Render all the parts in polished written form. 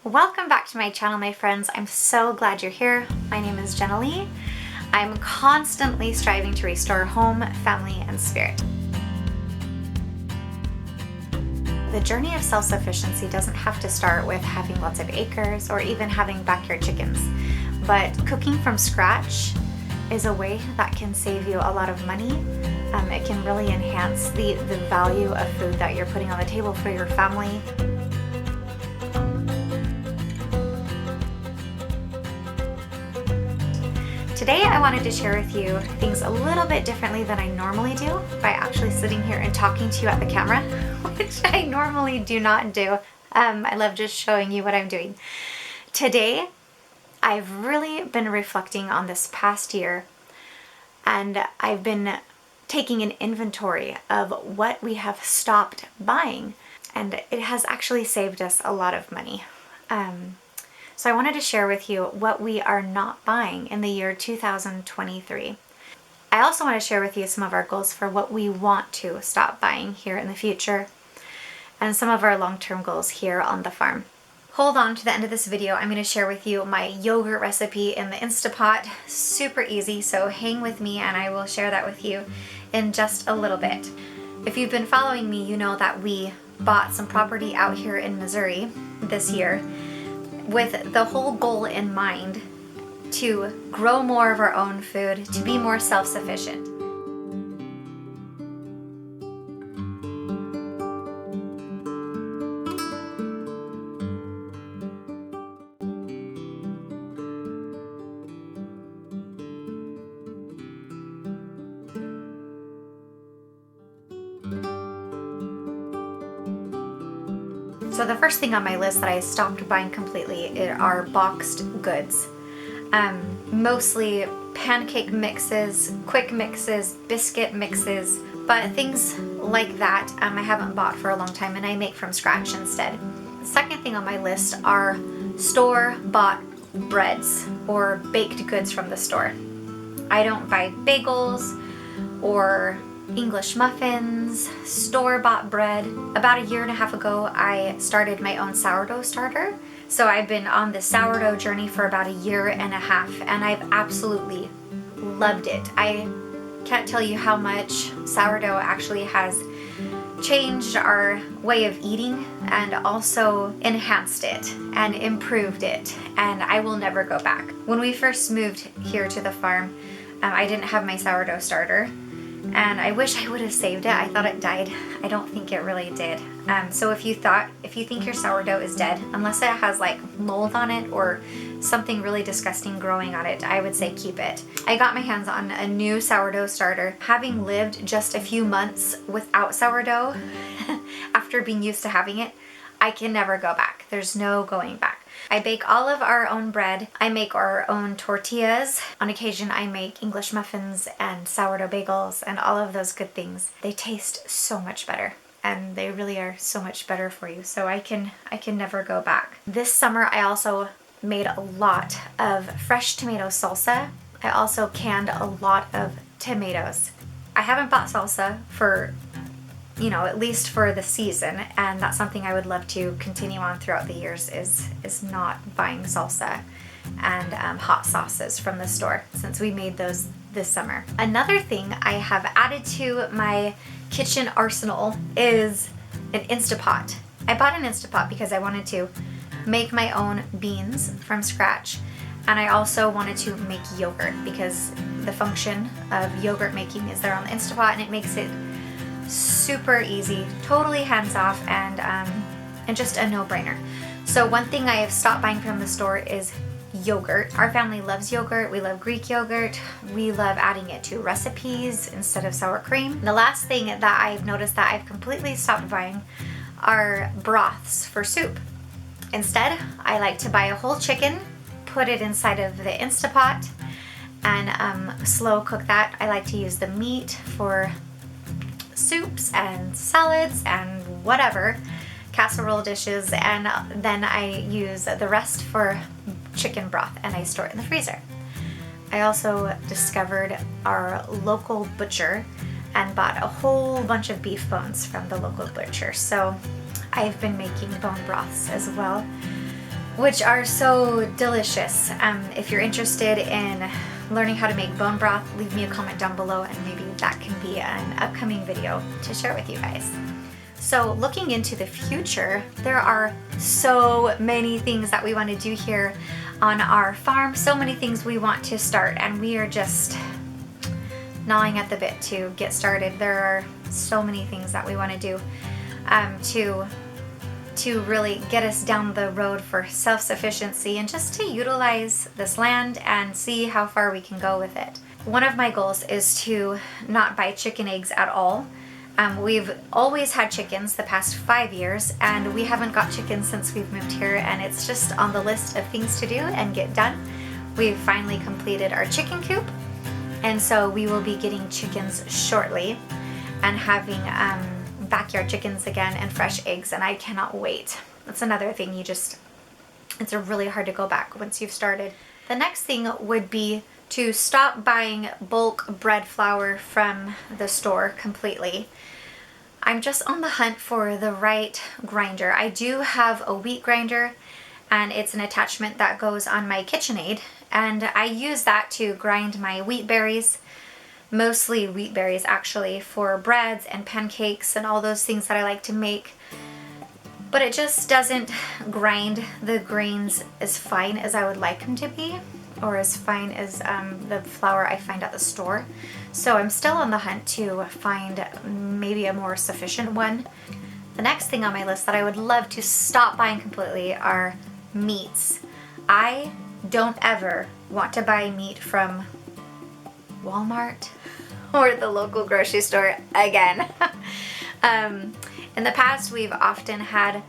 Welcome back to my channel, my friends. I'm so glad you're here. My name is Jenilee. I'm constantly striving to restore home, family, and spirit. The journey of self-sufficiency doesn't have to start with having lots of acres or even having backyard chickens, but cooking from scratch is a way that can save you a lot of money. It can really enhance the value of food that you're putting on the table for your family. Today I wanted to share with you things a little bit differently than I normally do by actually sitting here and talking to you at the camera, which I normally do not do. I love just showing you what I'm doing. Today, I've really been reflecting on this past year, and I've been taking an inventory of what we have stopped buying, and it has actually saved us a lot of money. So I wanted to share with you what we are not buying in the year 2023. I also want to share with you some of our goals for what we want to stop buying here in the future and some of our long-term goals here on the farm. Hold on to the end of this video. I'm going to share with you my yogurt recipe in the Instapot. Super easy, so hang with me and I will share that with you in just a little bit. If you've been following me, you know that we bought some property out here in Missouri this year with the whole goal in mind to grow more of our own food, to be more self-sufficient. So the first thing on my list that I stopped buying completely are boxed goods. Mostly pancake mixes, quick mixes, biscuit mixes, but things like that I haven't bought for a long time and I make from scratch instead. The second thing on my list are store-bought breads or baked goods from the store. I don't buy bagels or English muffins, store-bought bread. About a year and a half ago, I started my own sourdough starter. So I've been on the sourdough journey for about a year and a half, and I've absolutely loved it. I can't tell you how much sourdough actually has changed our way of eating and also enhanced it and improved it, and I will never go back. When we first moved here to the farm, I didn't have my sourdough starter. And I wish I would have saved it. I thought it died. I don't think it really did. So if you think your sourdough is dead, unless it has like mold on it or something really disgusting growing on it, I would say keep it. I got my hands on a new sourdough starter. Having lived just a few months without sourdough, after being used to having it, I can never go back. There's no going back. I bake all of our own bread. I make our own tortillas. On occasion, I make English muffins and sourdough bagels and all of those good things. They taste so much better and they really are so much better for you. So I can never go back. This summer, I also made a lot of fresh tomato salsa. I also canned a lot of tomatoes. I haven't bought salsa for at least for the season, and that's something I would love to continue on throughout the years is not buying salsa and hot sauces from the store, since we made those this summer. Another thing I have added to my kitchen arsenal is an Instapot. I bought an Instapot because I wanted to make my own beans from scratch, and I also wanted to make yogurt because the function of yogurt making is there on the Instapot, and it makes it super easy, totally hands-off, and just a no-brainer. So one thing I have stopped buying from the store is yogurt. Our family loves yogurt. We love Greek yogurt. We love adding it to recipes instead of sour cream. The last thing that I've noticed that I've completely stopped buying are broths for soup. Instead, I like to buy a whole chicken, put it inside of the Instapot, and slow cook that. I like to use the meat for soups and salads and whatever, casserole dishes, and then I use the rest for chicken broth and I store it in the freezer. I also discovered our local butcher and bought a whole bunch of beef bones from the local butcher. So I've been making bone broths as well. which are so delicious. If you're interested in learning how to make bone broth, leave me a comment down below and maybe that can be an upcoming video to share with you guys. So looking into the future, there are so many things that we want to do here on our farm, so many things we want to start, and we are just gnawing at the bit to get started. There are so many things that we want to do to really get us down the road for self-sufficiency and just to utilize this land and see how far we can go with it. One of my goals is to not buy chicken eggs at all. We've always had chickens the past 5 years, and we haven't got chickens since we've moved here, and it's just on the list of things to do and get done. We've finally completed our chicken coop, and so we will be getting chickens shortly and having backyard chickens again and fresh eggs, and I cannot wait. That's another thing, it's really hard to go back once you've started. The next thing would be to stop buying bulk bread flour from the store completely. I'm just on the hunt for the right grinder. I do have a wheat grinder, and it's an attachment that goes on my KitchenAid, and I use that to grind my wheat berries, mostly wheat berries actually, for breads and pancakes and all those things that I like to make. But it just doesn't grind the grains as fine as I would like them to be, or as fine as the flour I find at the store. So I'm still on the hunt to find maybe a more sufficient one. The next thing on my list that I would love to stop buying completely are meats. I don't ever want to buy meat from Walmart or the local grocery store again. In the past, we've often had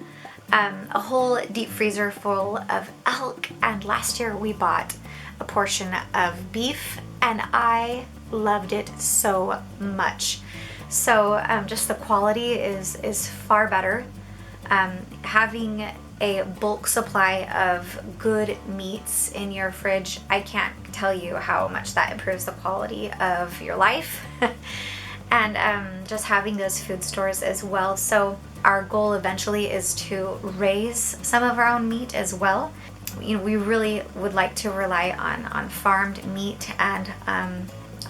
a whole deep freezer full of elk, and last year we bought a portion of beef, and I loved it so much. So just the quality is far better. Having a bulk supply of good meats in your fridge, I can't tell you how much that improves the quality of your life. And just having those food stores as well. So our goal eventually is to raise some of our own meat as well. You know, we really would like to rely on farmed meat and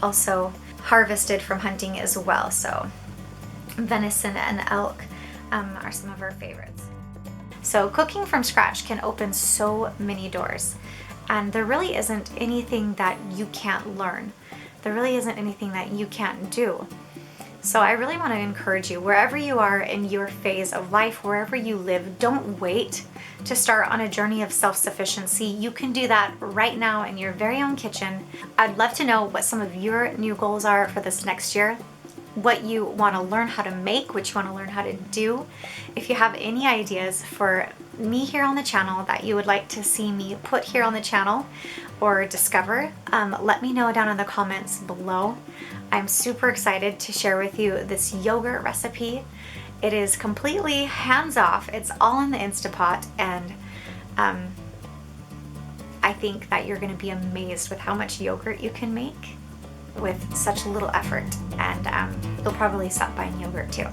also harvested from hunting as well. So venison and elk are some of our favorites. So cooking from scratch can open so many doors, and there really isn't anything that you can't learn. There really isn't anything that you can't do. So I really want to encourage you, wherever you are in your phase of life, wherever you live, don't wait to start on a journey of self-sufficiency. You can do that right now in your very own kitchen. I'd love to know what some of your new goals are for this next year, what you want to learn how to make, what you want to learn how to do. If you have any ideas for me here on the channel that you would like to see me put here on the channel or discover, let me know down in the comments below. I'm super excited to share with you this yogurt recipe. It is completely hands-off. It's all in the Instapot, and I think that you're going to be amazed with how much yogurt you can make with such little effort, and you'll probably stop buying yogurt too.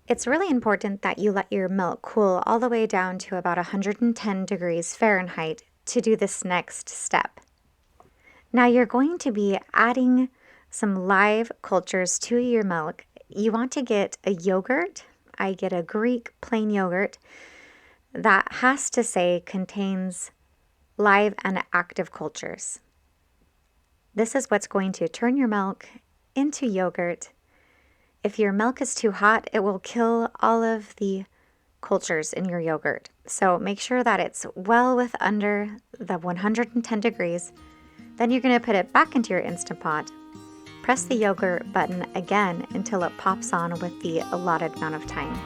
It's really important that you let your milk cool all the way down to about 110 degrees Fahrenheit to do this next step. Now you're going to be adding some live cultures to your milk. You want to get a yogurt. I get a Greek plain yogurt that has to say contains live and active cultures. This is what's going to turn your milk into yogurt. If your milk is too hot, it will kill all of the cultures in your yogurt. So make sure that it's well with under the 110 degrees. Then you're going to put it back into your Instapot. Press the yogurt button again until it pops on with the allotted amount of time.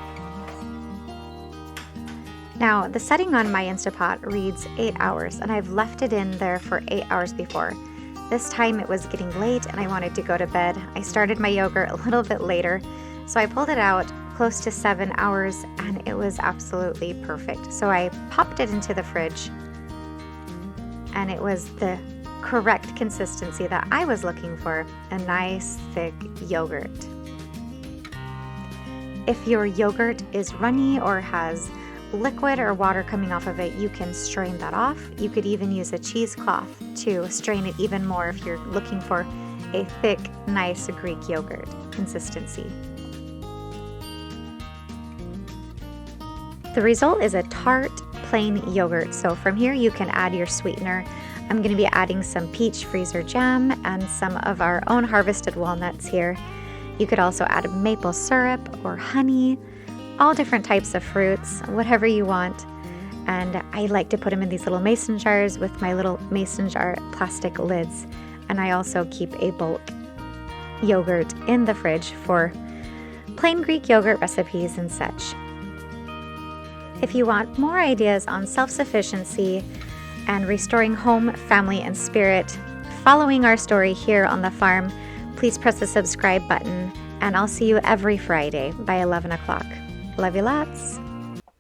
Now, the setting on my Instapot reads 8 hours, and I've left it in there for 8 hours before. This time it was getting late and I wanted to go to bed. I started my yogurt a little bit later, so I pulled it out close to 7 hours and it was absolutely perfect. So I popped it into the fridge and it was the correct consistency that I was looking for, a nice thick yogurt. If your yogurt is runny or has liquid or water coming off of it, you can strain that off. You could even use a cheesecloth to strain it even more if you're looking for a thick, nice Greek yogurt consistency. The result is a tart, plain yogurt. So from here you can add your sweetener. I'm going to be adding some peach freezer jam and some of our own harvested walnuts here. You could also add maple syrup or honey, all different types of fruits, whatever you want. And I like to put them in these little mason jars with my little mason jar plastic lids. And I also keep a bulk yogurt in the fridge for plain Greek yogurt recipes and such. If you want more ideas on self-sufficiency and restoring home, family, and spirit, following our story here on the farm, please press the subscribe button, and I'll see you every Friday by 11 o'clock. Love you lots.